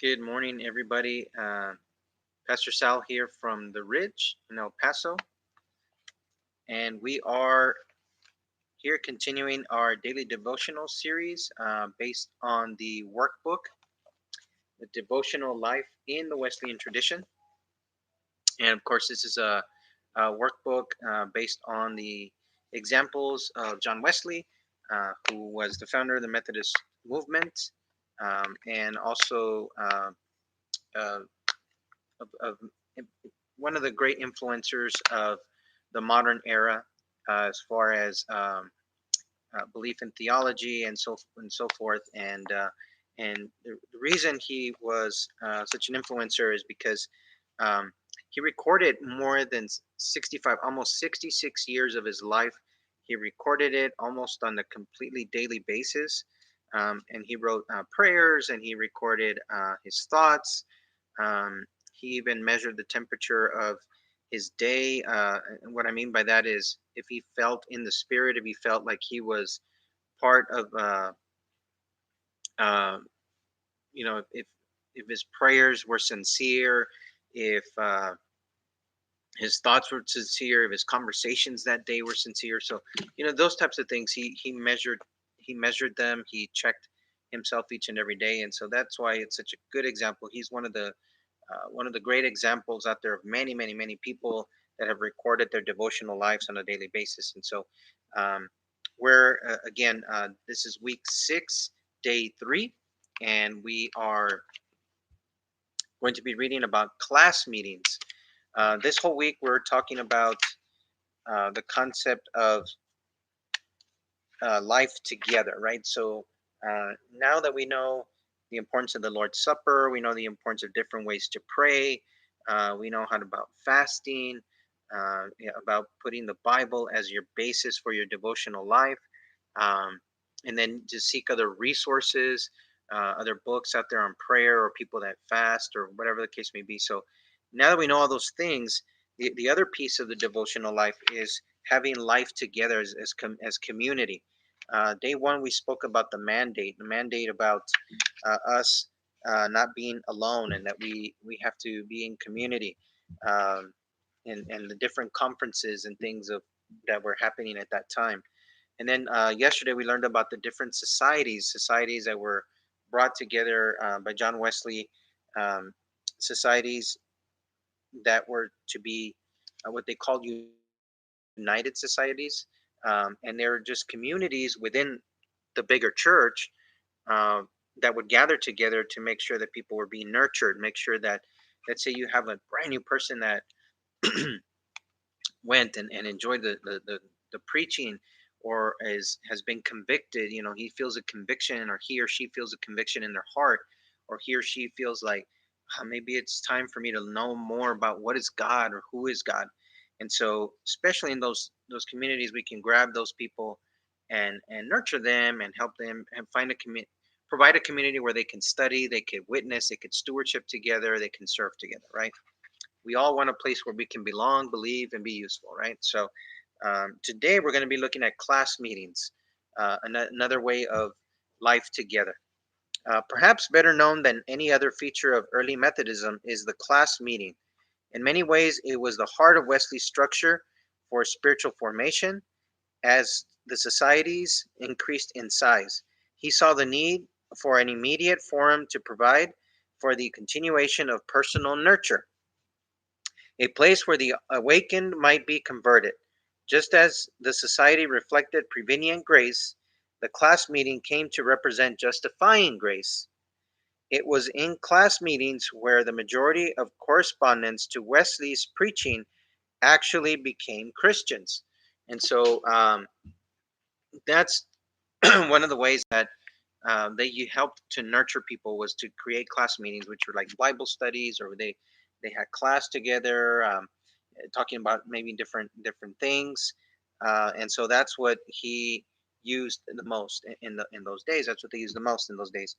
Good morning, everybody. Pastor Sal here from the Ridge in El Paso, and we are here continuing our daily devotional series based on the workbook, The Devotional Life in the Wesleyan Tradition. And of course, this is a workbook based on the examples of John Wesley, who was the founder of the Methodist movement, and also uh, of one of the great influencers of the modern era as far as belief in theology and so forth. And the reason he was such an influencer is because um, he recorded more than 65, almost 66 years of his life. He recorded it almost on a completely daily basis. And he wrote prayers, and he recorded his thoughts. He even measured the temperature of his day. And what I mean by that is if he felt in the spirit, if he felt like he was part of, uh, if his prayers were sincere, if his thoughts were sincere, if his conversations that day were sincere. So, those types of things he measured them. He checked himself each and every day, and so that's why it's such a good example. He's one of the great examples out there of many, many, many people that have recorded their devotional lives on a daily basis. And so, um, we're again, this is week 6, day 3, and we are going to be reading about class meetings. This whole week, we're talking about the concept of life together, right? So now that we know the importance of the Lord's Supper, we know the importance of different ways to pray. We know how about fasting, about putting the Bible as your basis for your devotional life, um, and then to seek other resources, other books out there on prayer or people that fast or whatever the case may be. So now that we know all those things, the other piece of the devotional life is having life together as community. Day one, we spoke about the mandate about us not being alone, and that we have to be in community, um, and the different conferences and things that were happening at that time. And then yesterday, we learned about the different societies that were brought together by John Wesley, um, societies that were to be what they called united societies, and they were just communities within the bigger church, uh, that would gather together to make sure that people were being nurtured. Make sure that, let's say, you have a brand new person that went and enjoyed the preaching, or has been convicted. He feels a conviction, or he or she feels a conviction in their heart, or he or she feels like, maybe it's time for me to know more about what is God or who is God. And so, especially in those communities, we can grab those people and nurture them and help them and provide a community where they can study, they could witness, they could stewardship together, they can serve together, right? We all want a place where we can belong, believe, and be useful, right? So today we're going to be looking at class meetings, another way of life together. Perhaps better known than any other feature of early Methodism is the class meeting. In many ways, it was the heart of Wesley's structure for spiritual formation. As the societies increased in size, he saw the need for an immediate forum to provide for the continuation of personal nurture, a place where the awakened might be converted. Just as the society reflected prevenient grace, the class meeting came to represent justifying grace. It was in class meetings where the majority of correspondents to Wesley's preaching actually became Christians. And so that's one of the ways that you helped to nurture people, was to create class meetings, which were like Bible studies, or they had class together, talking about maybe different things, and so that's what he used the most in those days. That's what they used the most in those days.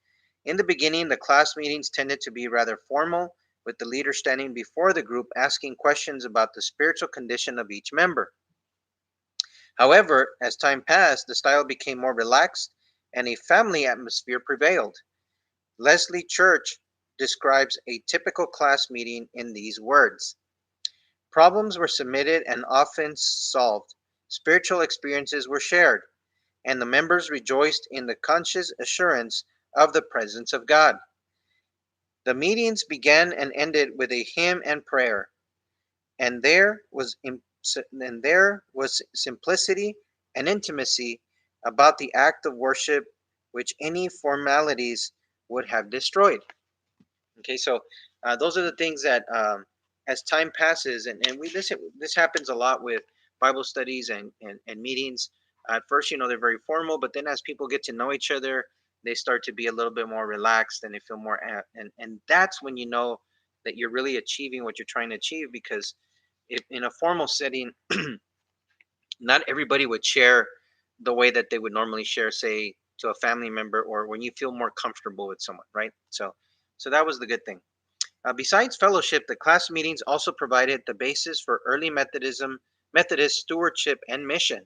In the beginning, the class meetings tended to be rather formal, with the leader standing before the group asking questions about the spiritual condition of each member. However, as time passed, the style became more relaxed and a family atmosphere prevailed. Leslie Church describes a typical class meeting in these words: problems were submitted and often solved, spiritual experiences were shared, and the members rejoiced in the conscious assurance of the presence of God. The meetings began and ended with a hymn and prayer, and there was simplicity and intimacy about the act of worship which any formalities would have destroyed. Okay, so those are the things that, as time passes, and this happens a lot with Bible studies and meetings. At first, they're very formal, but then as people get to know each other, they start to be a little bit more relaxed and they feel more and that's when you know that you're really achieving what you're trying to achieve, because if in a formal setting, not everybody would share the way that they would normally share, say, to a family member, or when you feel more comfortable with someone, right? So that was the good thing. Besides fellowship, the class meetings also provided the basis for early Methodist stewardship and mission.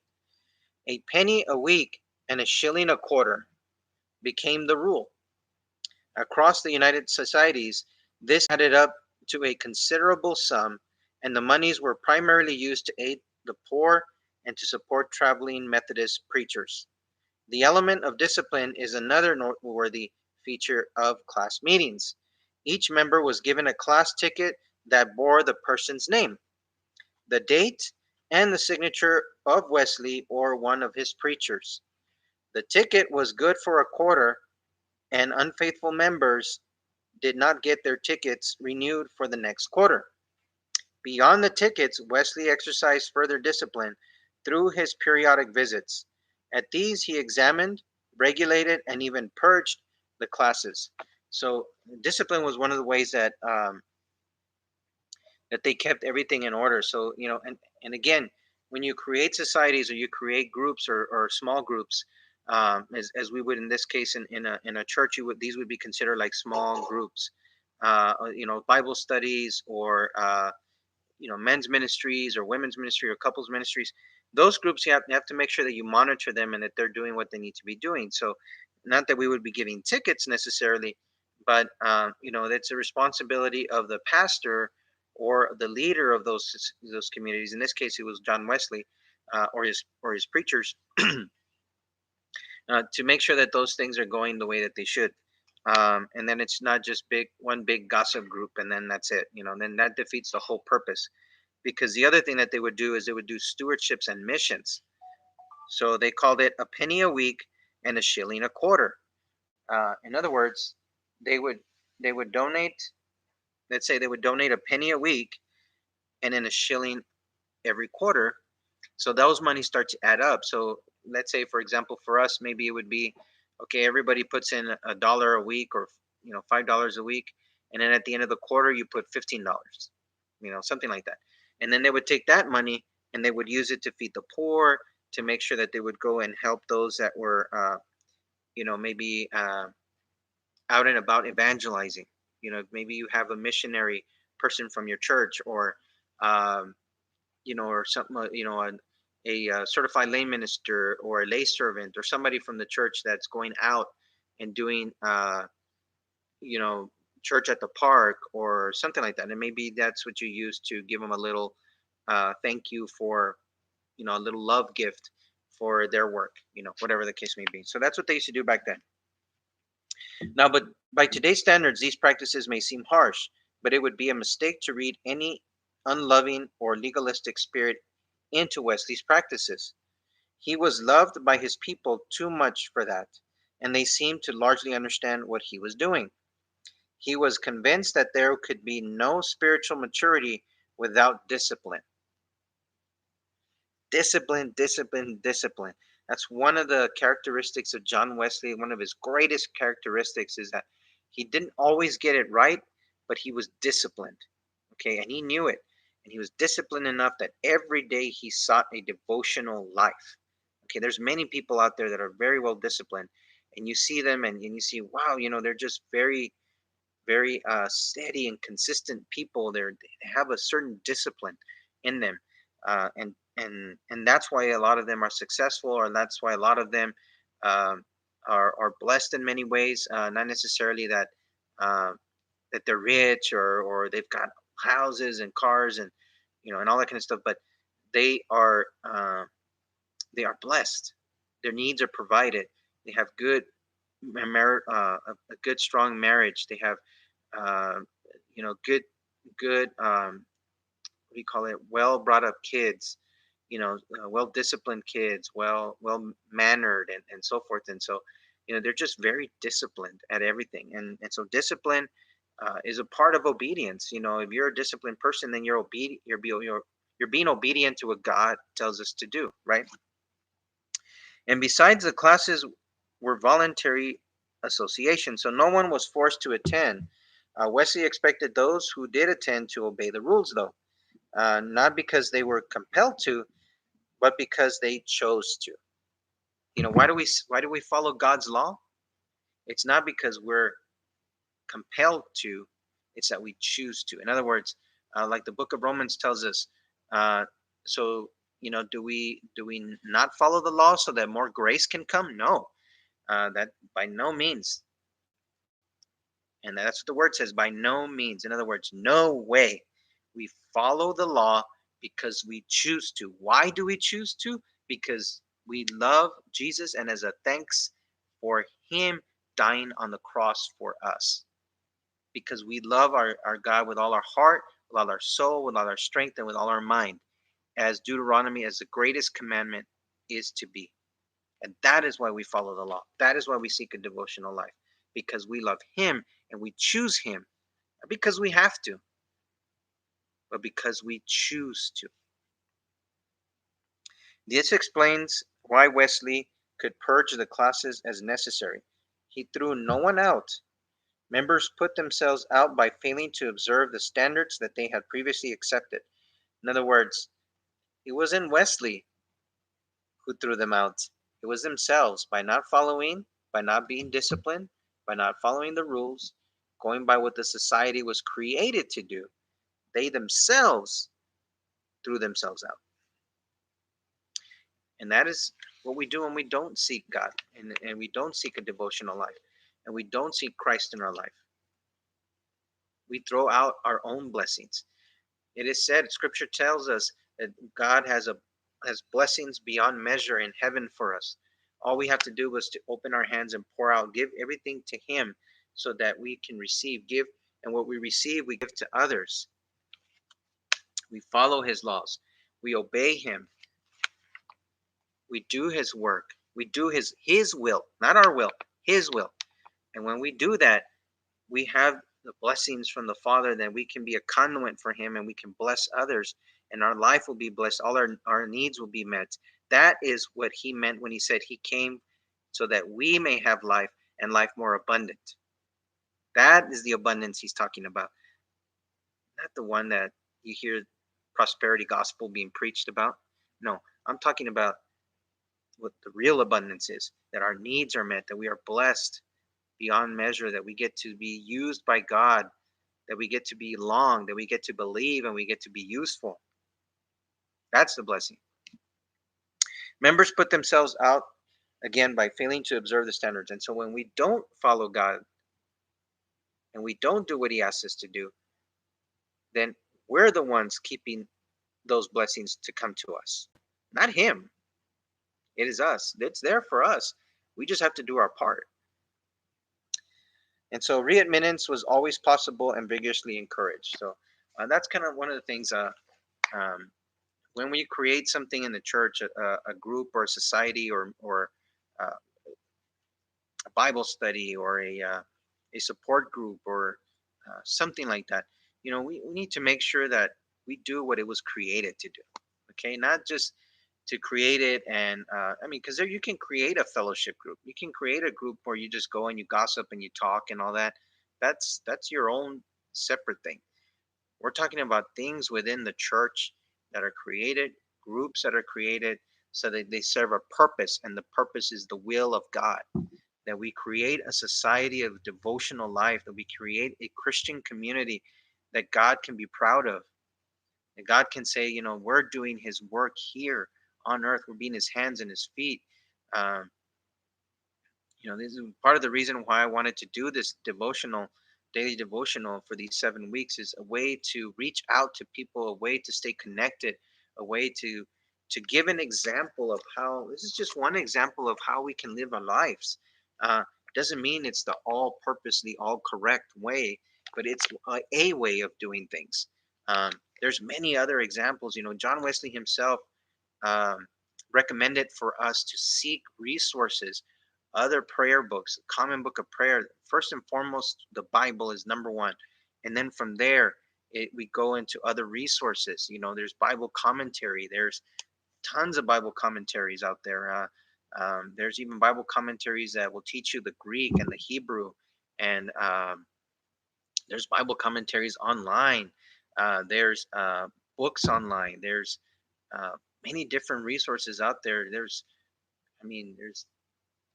A penny a week and a shilling a quarter became the rule. Across the United Societies, this added up to a considerable sum, and the monies were primarily used to aid the poor and to support traveling Methodist preachers. The element of discipline is another noteworthy feature of class meetings. Each member was given a class ticket that bore the person's name, the date, and the signature of Wesley or one of his preachers. The ticket was good for a quarter, and unfaithful members did not get their tickets renewed for the next quarter. Beyond the tickets, Wesley exercised further discipline through his periodic visits. At these, he examined, regulated, and even purged the classes. So, discipline was one of the ways that they kept everything in order. So, and again, when you create societies or you create groups or small groups, as we would in this case in a church, these would be considered like small groups, Bible studies, or men's ministries or women's ministry or couples ministries. Those groups, you have to make sure that you monitor them and that they're doing what they need to be doing. So not that we would be giving tickets necessarily, but it's a responsibility of the pastor or the leader of those communities. In this case, it was John Wesley, or his preachers, to make sure that those things are going the way that they should. And then it's not just one big gossip group, and then that's it. Then that defeats the whole purpose. Because the other thing that they would do is they would do stewardships and missions. So they called it a penny a week and a shilling a quarter. In other words, they would donate. Let's say they would donate a penny a week and then a shilling every quarter. So those money start to add up. So let's say, for example, for us, maybe it would be, okay, everybody puts in $1 a week, or $5 a week, and then at the end of the quarter you put $15, something like that. And then they would take that money and they would use it to feed the poor, to make sure that they would go and help those that were maybe out and about evangelizing. Maybe you have a missionary person from your church, or um, or something, a certified lay minister or a lay servant or somebody from the church that's going out and doing, you know, church at the park or something like that. And maybe that's what you use to give them a little thank you for, a little love gift for their work, whatever the case may be. So that's what they used to do back then. Now, but by today's standards, these practices may seem harsh, but it would be a mistake to read any unloving or legalistic spirit into Wesley's practices. He was loved by his people too much for that, and they seemed to largely understand what he was doing. He was convinced that there could be no spiritual maturity without discipline. Discipline, discipline, discipline. That's one of the characteristics of John Wesley. One of his greatest characteristics is that he didn't always get it right, but he was disciplined. Okay, and he knew it. And he was disciplined enough that every day he sought a devotional life. Okay, there's many people out there that are very well disciplined, and you see them and you see, wow, they're just very, very steady and consistent people. They have a certain discipline in them, and that's why a lot of them are successful, or that's why a lot of them um, are blessed in many ways. Not necessarily that. Uh, that they're rich, or they've got houses and cars, and and all that kind of stuff, but they are uh, they are blessed. Their needs are provided. They have a good strong marriage. They have uh, good what do you call it, well brought up kids, well disciplined kids, well mannered, and so forth. And so they're just very disciplined at everything. And so discipline is a part of obedience. If you're a disciplined person, then you're being obedient to what God tells us to do, right? And besides, the classes were voluntary associations, so no one was forced to attend. Wesley expected those who did attend to obey the rules, though, not because they were compelled to, but because they chose to. Why do we follow God's law? It's not because we're compelled to; it's that we choose to. In other words, like the Book of Romans tells us, uh, so do we not follow the law so that more grace can come? No, that by no means. And that's what the word says, by no means. In other words, no way. We follow the law because we choose to. Why do we choose to? Because we love Jesus, and as a thanks for him dying on the cross for us. Because we love our God with all our heart, with all our soul, with all our strength, and with all our mind. As Deuteronomy, as the greatest commandment is to be. And that is why we follow the law. That is why we seek a devotional life. Because we love him and we choose him. Not because we have to, but because we choose to. This explains why Wesley could purge the classes as necessary. He threw no one out. Members put themselves out by failing to observe the standards that they had previously accepted. In other words, it wasn't Wesley who threw them out. It was themselves, by not following, by not being disciplined, by not following the rules, going by what the society was created to do. They themselves threw themselves out. And that is what we do when we don't seek God, and we don't seek a devotional life, and we don't seek Christ in our life. We throw out our own blessings. It is said, Scripture tells us that God has blessings beyond measure in heaven for us. All we have to do is to open our hands and pour out, give everything to Him, so that we can give, and what we receive, we give to others. We follow His laws. We obey Him. We do His work. We do His will, not our will, His will. And when we do that, we have the blessings from the Father, that we can be a conduit for Him, and we can bless others, and our life will be blessed. All our needs will be met. That is what He meant when He said He came so that we may have life, and life more abundant. That is the abundance He's talking about, not the one that you hear prosperity gospel being preached about. No, I'm talking about what the real abundance is, that our needs are met, that we are blessed beyond measure, that we get to be used by God, that we get to belong, that we get to believe, and we get to be useful. That's the blessing. Members put themselves out again by failing to observe the standards. And so when we don't follow God and we don't do what He asks us to do, then we're the ones keeping those blessings to come to us. Not Him. It is us. It's there for us. We just have to do our part. And so readmittance was always possible and vigorously encouraged. So that's kind of one of the things. Um, when we create something in the church, a group or a society, or a Bible study, or a support group, or something like that, we need to make sure that we do what it was created to do. Okay, not just to create it, and I mean, because there you can create a fellowship group, you can create a group where you just go and you gossip and you talk and all that. That's your own separate thing. We're talking about things within the church that are created, groups that are created so that they serve a purpose, and the purpose is the will of God. That we create a society of devotional life, that we create a Christian community that God can be proud of. That God can say, we're doing His work here on earth. We're being His hands and His feet. Um, this is part of the reason why I wanted to do this devotional daily devotional for these 7 weeks is a way to reach out to people, a way to stay connected, a way to give an example of how this is just one example of how we can live our lives. Doesn't mean it's the all purposely all correct way, but it's a way of doing things. Um, there's many other examples. John Wesley himself um, recommended for us to seek resources, other prayer books, common book of prayer. First and foremost, the Bible is number one, and then from there we go into other resources. There's Bible commentary. There's tons of Bible commentaries out there. There's even Bible commentaries that will teach you the Greek and the Hebrew, and there's Bible commentaries online. There's books online. There's uh, many different resources out there. There's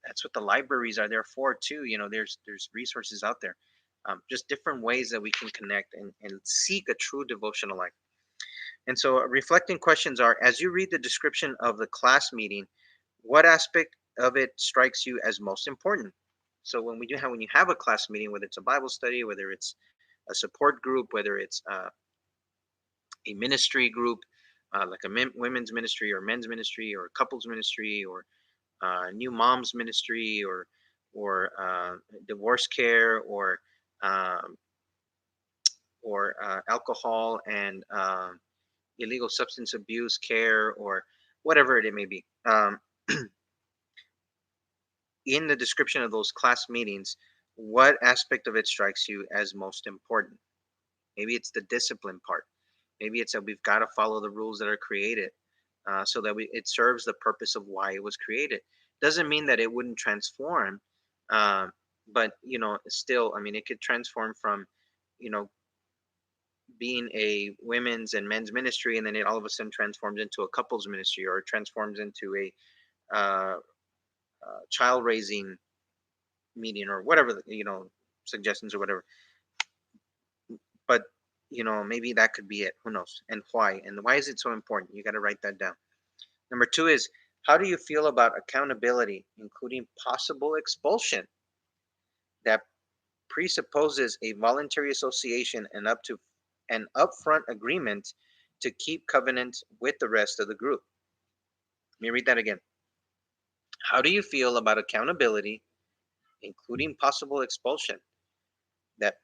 that's what the libraries are there for too. There's resources out there, just different ways that we can connect and seek a true devotional life. And so, reflecting questions are: as you read the description of the class meeting, what aspect of it strikes you as most important? So, when you have a class meeting, whether it's a Bible study, whether it's a support group, whether it's a ministry group, like a women's ministry or men's ministry or couples ministry or new moms ministry or divorce care um, or alcohol and illegal substance abuse care or whatever it may be. In the description of those class meetings, what aspect of it strikes you as most important? Maybe it's the discipline part. Maybe it's that we've got to follow the rules that are created, so that it serves the purpose of why it was created. Doesn't mean that it wouldn't transform, uh, but still, I mean, it could transform from, you know, being a women's and men's ministry, and then it all of a sudden transforms into a couples ministry, or it transforms into a child raising meeting, or whatever suggestions or whatever. But maybe that could be it. Who knows? And why? And why is it so important? You got to write that down. Number two is, how do you feel about accountability, including possible expulsion that presupposes a voluntary association and up to an upfront agreement to keep covenant with the rest of the group? Let me read that again. How do you feel about accountability, including possible expulsion, that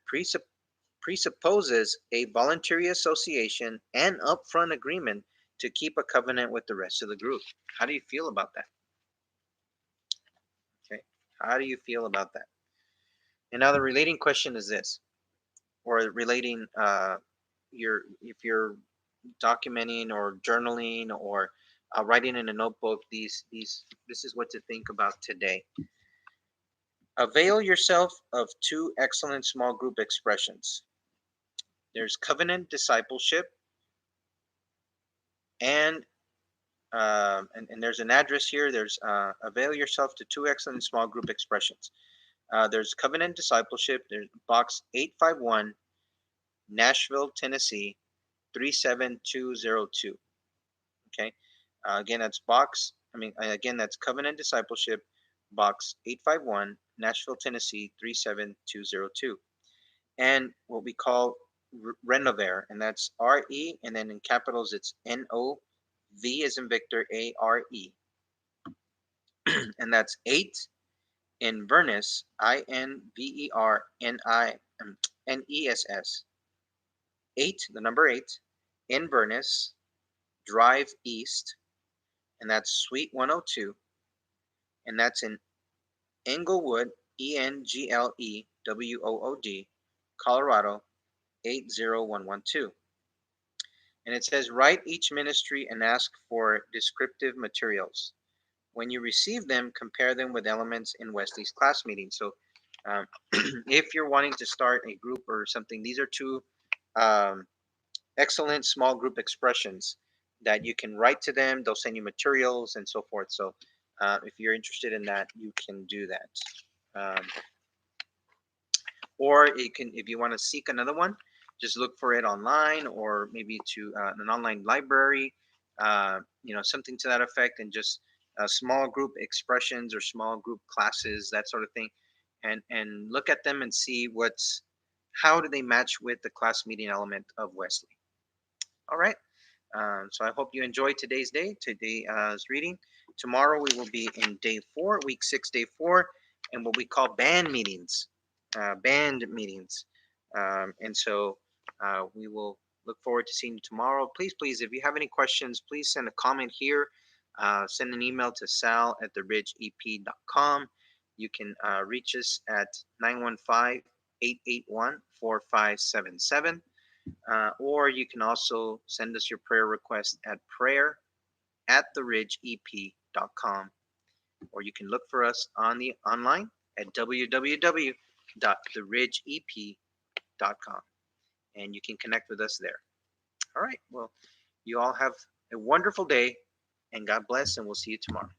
presupposes a voluntary association and upfront agreement to keep a covenant with the rest of the group? How do you feel about that? Okay. How do you feel about that? And now the relating question is this, or relating if you're documenting or journaling or writing in a notebook, these this is what to think about today. Avail yourself of two excellent small group expressions. There's covenant discipleship, and and there's an address here. There's avail yourself to two excellent small group expressions. There's covenant discipleship. There's box 851, Nashville, Tennessee 37202. Okay. Again, that's that's covenant discipleship, box 851, Nashville, Tennessee 37202. And what we call Renover, and that's RE, and then in capitals it's NOV as in Victor, ARE. And that's 8 in Inverness, INVERNINESS. 8, the number 8, Inverness Drive East, and that's Suite 102, and that's in Englewood, ENGLEWOOD, Colorado 80112. And it says, write each ministry and ask for descriptive materials. When you receive them, compare them with elements in Wesley's class meeting. So um, if you're wanting to start a group or something, these are two um, excellent small group expressions that you can write to them. They'll send you materials and so forth. So if you're interested in that, you can do that. Or you can, if you want to seek another one, just look for it online, or maybe to an online library, something to that effect, and just small group expressions or small group classes, that sort of thing, and look at them and see How do they match with the class meeting element of Wesley? All right. So I hope you enjoyed today's reading. Tomorrow we will be in day 4, week 6, day 4, and what we call band meetings. And so we will look forward to seeing you tomorrow. Please, if you have any questions, please send a comment here. Send an email to sal@theridgeep.com. You can reach us at 915-881-4577. Or you can also send us your prayer request at prayer@theridgeep.com, or you can look for us on the online at www.theridgeep.com, and you can connect with us there. All right. Well, you all have a wonderful day, and God bless, and we'll see you tomorrow.